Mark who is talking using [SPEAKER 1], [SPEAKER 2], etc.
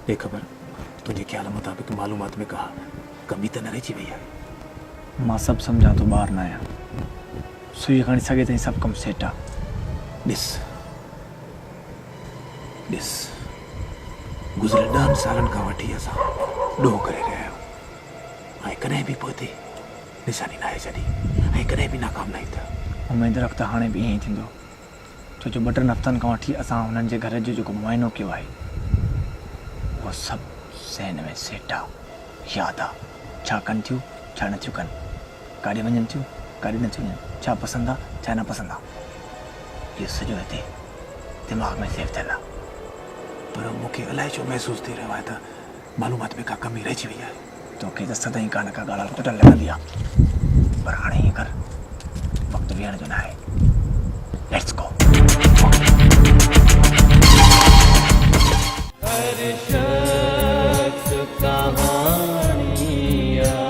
[SPEAKER 1] बेखबर तुझे ख्याल मुताबिक मालूमात में कहा कमी तो न रही भैया।
[SPEAKER 2] मां सब समझा तो बाहर ना आया सुई खणी सके ताईं सब कम सेट आ।
[SPEAKER 1] ॾिस ॾिस गुज़िरियल 10 सालनि खां वठी असां ॾोह करे रहिया आहियूं ऐं कॾहिं बि पोइ निशानी न आहे जॾहिं ऐं कॾहिं बि नाकाम न थिया।
[SPEAKER 2] उमेद रख त हाणे बि ईअं ई थींदो छो जो 2-3 हफ़्तनि खां वठी असां हुननि जे घर जो जेको मुआइनो कयो आहे उहो सभु ज़हन में सेट आहे यादि आहे छा कनि थियूं छा नथियूं कनि काॾे वञनि थियूं काॾे नथियूं वञनि छा पसंदि आहे छा न पसंदि आहे इहो सॼो हिते दिमाग़ में सेव थियल आहे।
[SPEAKER 1] पर मूंखे अलाए छो महसूसु थी रहियो आहे त मालूमात में का कमी रहिजी वई आहे।
[SPEAKER 2] तोखे त सदाईं का न का ॻाल्हि टुटल लॻंदी आहे पर हाणे ईअं कर वक़्तु वेहण जो न आहे। Let's go.